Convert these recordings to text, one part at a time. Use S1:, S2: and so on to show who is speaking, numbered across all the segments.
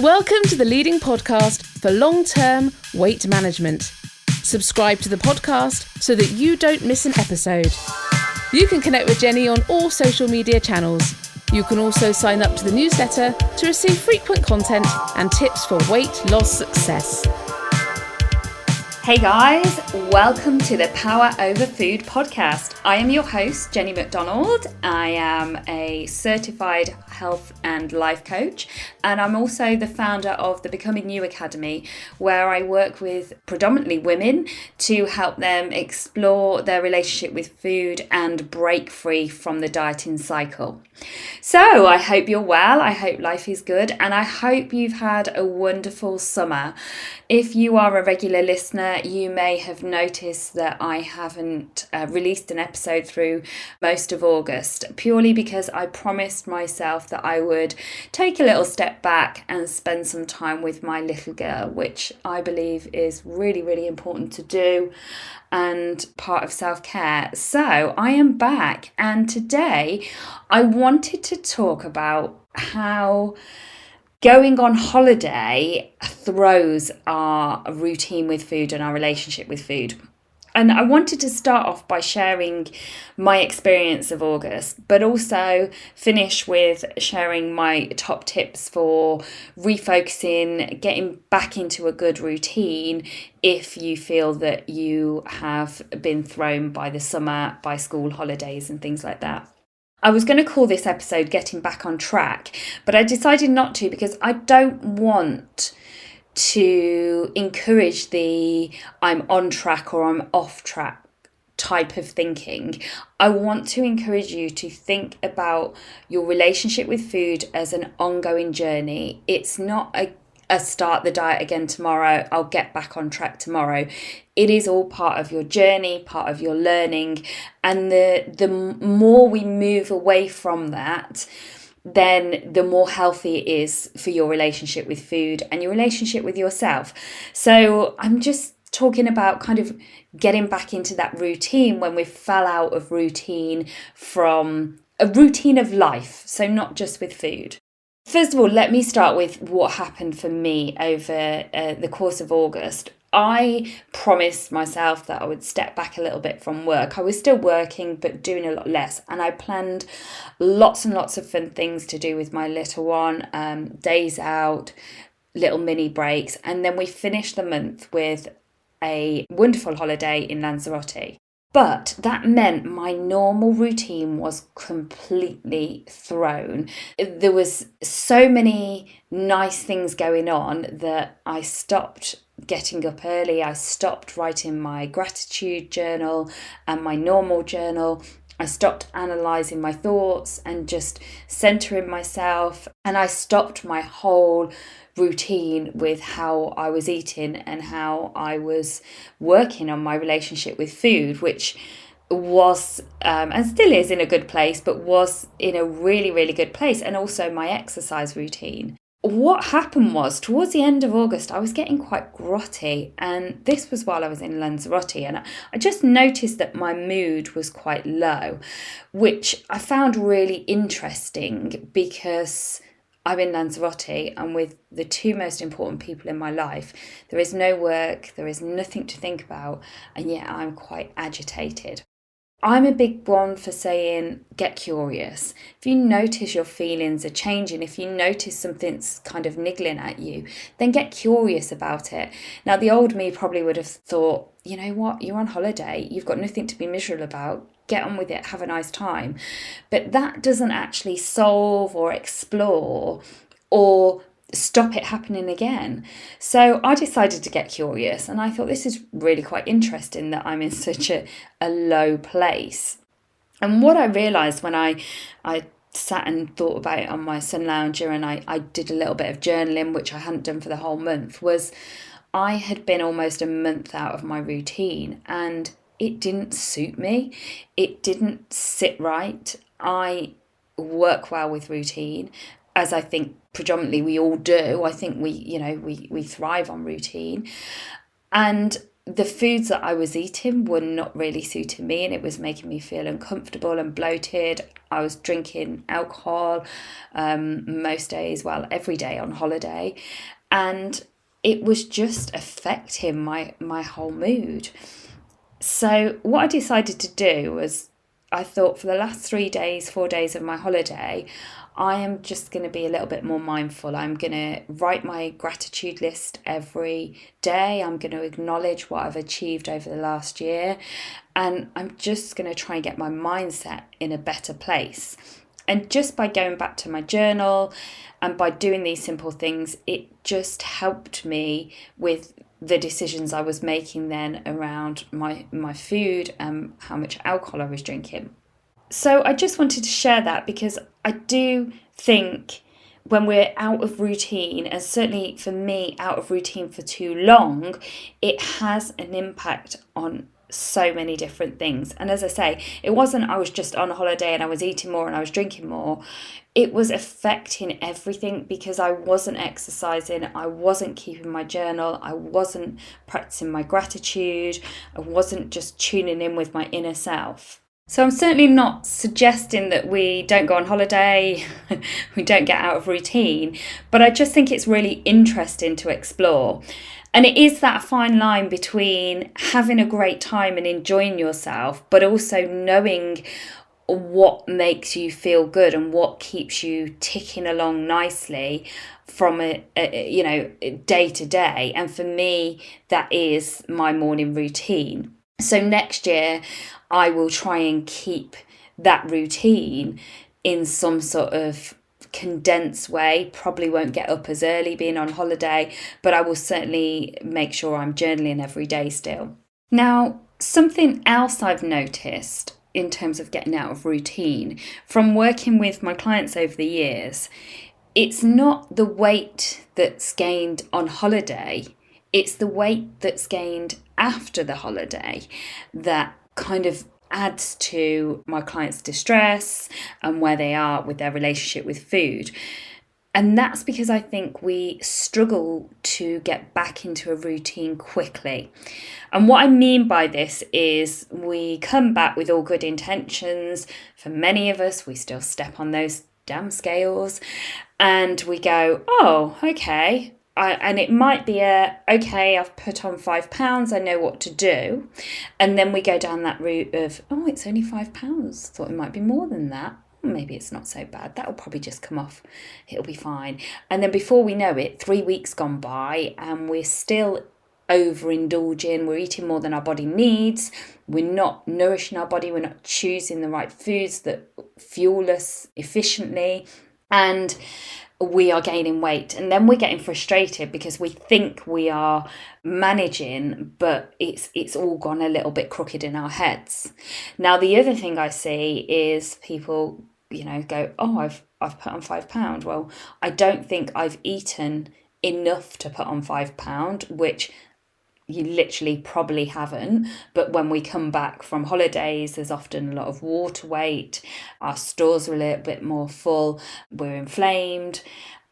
S1: Welcome to the leading podcast for long-term weight management. Subscribe to the podcast so that you don't miss an episode. You can connect with Jenny on all social media channels. You can also sign up to the newsletter to receive frequent content and tips for weight loss success.
S2: Hey guys, welcome to the Power Over Food podcast. I am your host, Jenny McDonald. I am a certified health and life coach, and I'm also the founder of the Becoming You Academy, where I work with predominantly women to help them explore their relationship with food and break free from the dieting cycle. So I hope you're well, I hope life is good, and I hope you've had a wonderful summer. If you are a regular listener, you may have noticed that I haven't released an episode through most of August, purely because I promised myself that I would take a little step back and spend some time with my little girl, which I believe is really, really important to do and part of self-care. So I am back, and today I wanted to talk about how going on holiday throws our routine with food and our relationship with food. And I wanted to start off by sharing my experience of August, but also finish with sharing my top tips for refocusing, getting back into a good routine if you feel that you have been thrown by the summer, by school holidays and things like that. I was going to call this episode Getting Back on Track, but I decided not to because I don't want to encourage the I'm on track or I'm off track type of thinking. I want to encourage you to think about your relationship with food as an ongoing journey. It's not a start the diet again tomorrow, I'll get back on track tomorrow. It is all part of your journey, part of your learning, and the more we move away from that, then the more healthy it is for your relationship with food and your relationship with yourself. So I'm just talking about kind of getting back into that routine when we fell out of routine from a routine of life, so not just with food. First of all, let me start with what happened for me over the course of August. I promised myself that I would step back a little bit from work. I was still working, but doing a lot less. And I planned lots and lots of fun things to do with my little one, days out, little mini breaks. And then we finished the month with a wonderful holiday in Lanzarote. But that meant my normal routine was completely thrown. There was so many nice things going on that I stopped getting up early. I stopped writing my gratitude journal and my normal journal. I stopped analysing my thoughts and just centering myself. And I stopped my whole routine with how I was eating and how I was working on my relationship with food, which was and still is in a good place, but was in a really, really good place, and also my exercise routine. What happened was, towards the end of August, I was getting quite grotty, and this was while I was in Lanzarote, and I just noticed that my mood was quite low, which I found really interesting because I'm in Lanzarote and with the two most important people in my life. There is no work, there is nothing to think about, and yet I'm quite agitated. I'm a big one for saying, get curious. If you notice your feelings are changing, if you notice something's kind of niggling at you, then get curious about it. Now, the old me probably would have thought, you know what, you're on holiday, you've got nothing to be miserable about, get on with it, have a nice time. But that doesn't actually solve or explore or stop it happening again. So I decided to get curious, and I thought this is really quite interesting that I'm in such a low place. And what I realised when I sat and thought about it on my sun lounger, and I did a little bit of journaling, which I hadn't done for the whole month, was I had been almost a month out of my routine, and it didn't suit me. It didn't sit right. I work well with routine, as I think predominantly we all do. I think we thrive on routine. And the foods that I was eating were not really suiting me, and it was making me feel uncomfortable and bloated. I was drinking alcohol most days, well, every day on holiday, and it was just affecting my whole mood. So what I decided to do was, I thought for the last 4 days of my holiday, I am just going to be a little bit more mindful. I'm going to write my gratitude list every day. I'm going to acknowledge what I've achieved over the last year. And I'm just going to try and get my mindset in a better place. And just by going back to my journal and by doing these simple things, it just helped me with the decisions I was making then around my food and how much alcohol I was drinking. So I just wanted to share that because I do think when we're out of routine, and certainly for me, out of routine for too long, it has an impact on so many different things. And as I say, it wasn't I was just on holiday and I was eating more and I was drinking more. It was affecting everything because I wasn't exercising, I wasn't keeping my journal, I wasn't practicing my gratitude, I wasn't just tuning in with my inner self. So I'm certainly not suggesting that we don't go on holiday, we don't get out of routine, but I just think it's really interesting to explore. And it is that fine line between having a great time and enjoying yourself, but also knowing what makes you feel good and what keeps you ticking along nicely from a day to day. And for me, that is my morning routine. So next year, I will try and keep that routine in some sort of condensed way. Probably won't get up as early being on holiday, but I will certainly make sure I'm journaling every day still. Now, something else I've noticed in terms of getting out of routine from working with my clients over the years, it's not the weight that's gained on holiday, it's the weight that's gained after the holiday that kind of adds to my clients' distress and where they are with their relationship with food. And that's because I think we struggle to get back into a routine quickly. And what I mean by this is we come back with all good intentions. For many of us, we still step on those damn scales and we go, oh, okay. And it might be okay, I've put on £5, I know what to do. And then we go down that route of, oh, it's only £5. Thought it might be more than that. Maybe it's not so bad. That'll probably just come off. It'll be fine. And then before we know it, 3 weeks gone by and we're still overindulging. We're eating more than our body needs. We're not nourishing our body. We're not choosing the right foods that fuel us efficiently. And we are gaining weight, and then we're getting frustrated because we think we are managing, but it's all gone a little bit crooked in our heads. Now, the other thing I see is people, go, oh, I've put on £5. Well, I don't think I've eaten enough to put on £5, which you literally probably haven't. But when we come back from holidays, there's often a lot of water weight. Our stores are a little bit more full. We're inflamed.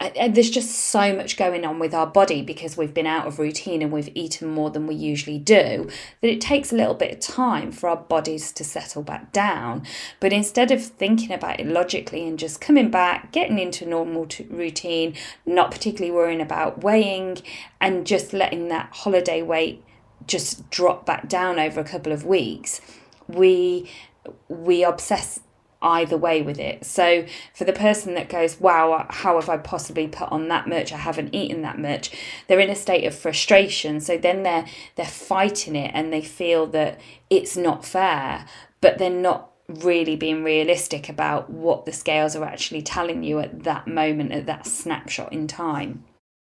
S2: And there's just so much going on with our body because we've been out of routine and we've eaten more than we usually do, that it takes a little bit of time for our bodies to settle back down. But instead of thinking about it logically and just coming back, getting into normal routine, not particularly worrying about weighing and just letting that holiday weight just drop back down over a couple of weeks, we obsess either way with it. So for the person that goes, wow, how have I possibly put on that much? I haven't eaten that much. They're in a state of frustration. So then they're fighting it and they feel that it's not fair, but they're not really being realistic about what the scales are actually telling you at that moment, at that snapshot in time.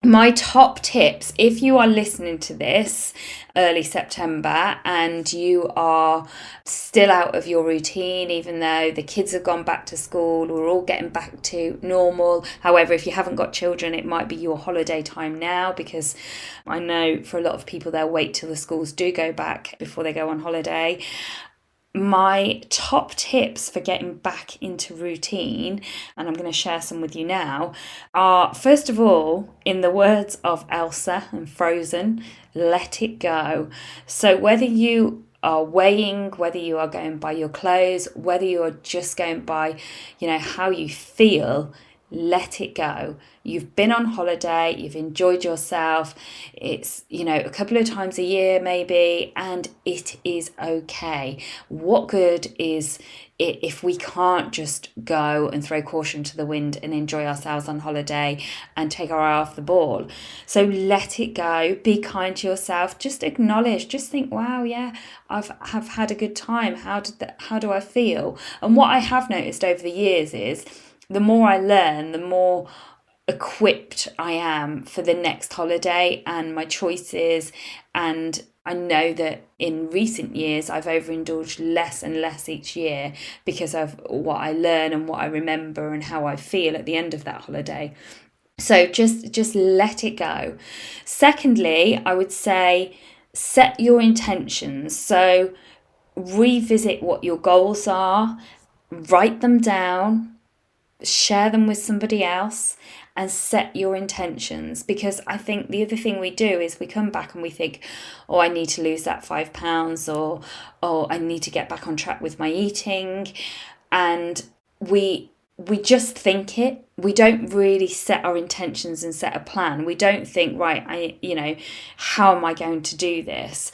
S2: My top tips, if you are listening to this early September and you are still out of your routine, even though the kids have gone back to school, we're all getting back to normal. However, if you haven't got children, it might be your holiday time now, because I know for a lot of people, they'll wait till the schools do go back before they go on holiday. My top tips for getting back into routine, and I'm going to share some with you now, are first of all, in the words of Elsa and Frozen, let it go. So whether you are weighing, whether you are going by your clothes, whether you are just going by, how you feel, let it go. You've been on holiday, you've enjoyed yourself. It's, a couple of times a year maybe, and it is okay. What good is it if we can't just go and throw caution to the wind and enjoy ourselves on holiday and take our eye off the ball? So let it go. Be kind to yourself. Just acknowledge, just think, wow, yeah, have had a good time. How do I feel? And what I have noticed over the years is the more I learn, the more equipped I am for the next holiday and my choices. And I know that in recent years I've overindulged less and less each year because of what I learn and what I remember and how I feel at the end of that holiday. So just let it go. Secondly, I would say set your intentions. So revisit what your goals are, write them down, share them with somebody else, and set your intentions. Because I think the other thing we do is we come back and we think, oh, I need to lose that £5, or I need to get back on track with my eating. And we just think it. We don't really set our intentions and set a plan. We don't think, right, how am I going to do this?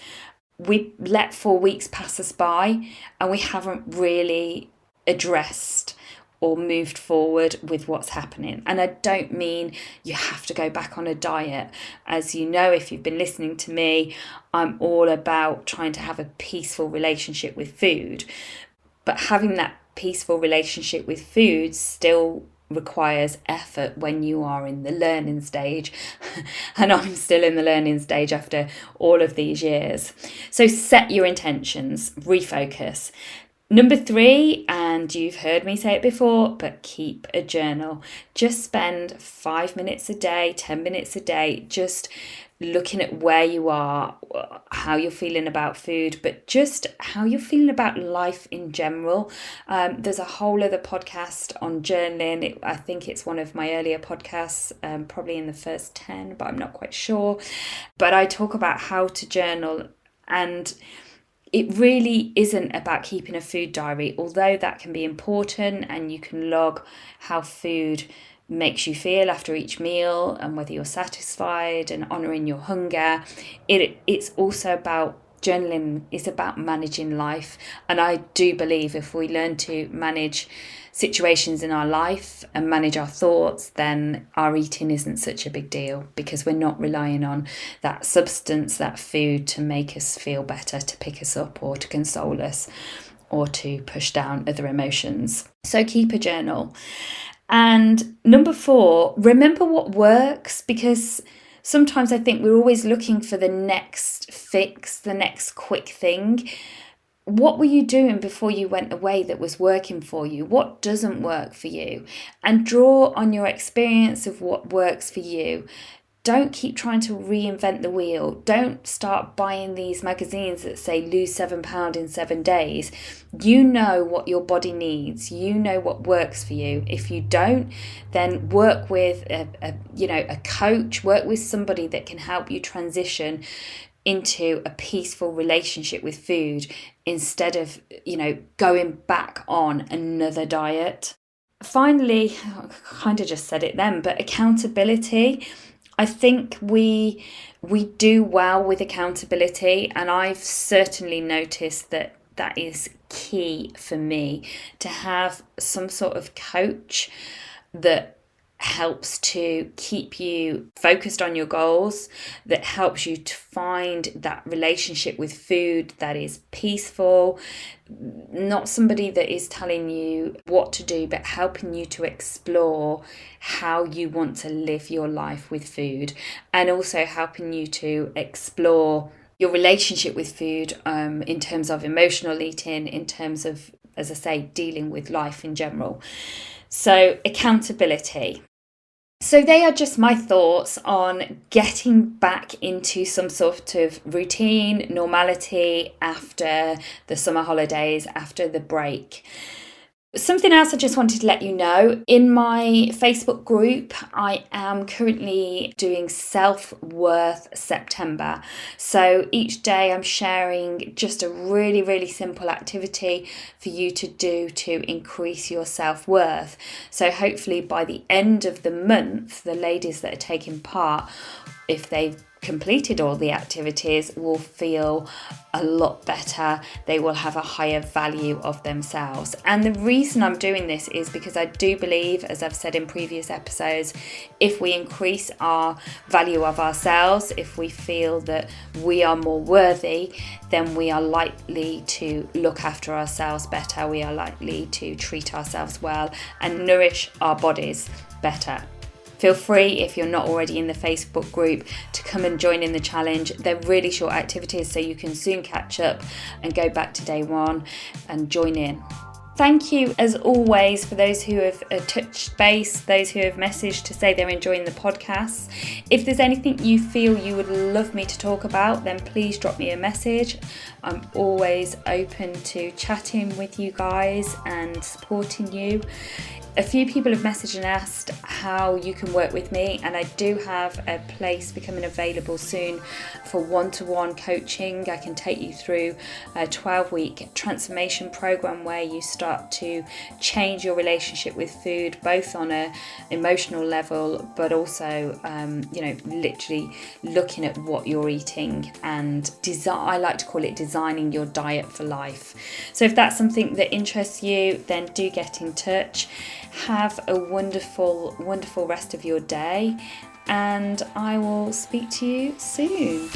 S2: We let 4 weeks pass us by and we haven't really addressed or moved forward with what's happening. And I don't mean you have to go back on a diet. As you know, if you've been listening to me, I'm all about trying to have a peaceful relationship with food. But having that peaceful relationship with food still requires effort when you are in the learning stage. And I'm still in the learning stage after all of these years. So set your intentions, refocus. Number 3, and you've heard me say it before, but keep a journal. Just spend 5 minutes a day, 10 minutes a day, just looking at where you are, how you're feeling about food, but just how you're feeling about life in general. There's a whole other podcast on journaling. I think it's one of my earlier podcasts, probably in the first 10, but I'm not quite sure. But I talk about how to journal, and it really isn't about keeping a food diary, although that can be important and you can log how food makes you feel after each meal and whether you're satisfied and honouring your hunger. It's also about journaling, is about managing life. And I do believe if we learn to manage situations in our life and manage our thoughts, then our eating isn't such a big deal, because we're not relying on that substance, that food, to make us feel better, to pick us up or to console us or to push down other emotions. So keep a journal. And number 4, remember what works, because sometimes I think we're always looking for the next fix, the next quick thing. What were you doing before you went away that was working for you? What doesn't work for you? And draw on your experience of what works for you. Don't keep trying to reinvent the wheel. Don't start buying these magazines that say lose £7 in 7 days. You know what your body needs. You know what works for you. If you don't, then work with a coach, work with somebody that can help you transition into a peaceful relationship with food instead of, going back on another diet. Finally, I kind of just said it then, but accountability. I think we do well with accountability, and I've certainly noticed that is key for me, to have some sort of coach that helps to keep you focused on your goals, that helps you to find that relationship with food that is peaceful, not somebody that is telling you what to do, but helping you to explore how you want to live your life with food, and also helping you to explore your relationship with food in terms of emotional eating, in terms of, as I say, dealing with life in general. So accountability. So they are just my thoughts on getting back into some sort of routine, normality after the summer holidays, after the break. Something else I just wanted to let you know, in my Facebook group, I am currently doing Self-Worth September. So each day I'm sharing just a really, really simple activity for you to do to increase your self-worth. So hopefully by the end of the month, the ladies that are taking part, if they've completed all the activities, will feel a lot better. They will have a higher value of themselves. And the reason I'm doing this is because I do believe, as I've said in previous episodes, if we increase our value of ourselves, if we feel that we are more worthy, then we are likely to look after ourselves better. We are likely to treat ourselves well and nourish our bodies better. Feel free, if you're not already in the Facebook group, to come and join in the challenge. They're really short activities, so you can soon catch up and go back to day one and join in. Thank you, as always, for those who have touched base, those who have messaged to say they're enjoying the podcast. If there's anything you feel you would love me to talk about, then please drop me a message. I'm always open to chatting with you guys and supporting you. A few people have messaged and asked how you can work with me, and I do have a place becoming available soon for one-to-one coaching. I can take you through a 12-week transformation program where you start to change your relationship with food, both on an emotional level, but also, literally looking at what you're eating and I like to call it designing your diet for life. So if that's something that interests you, then do get in touch. Have a wonderful, wonderful rest of your day, and I will speak to you soon.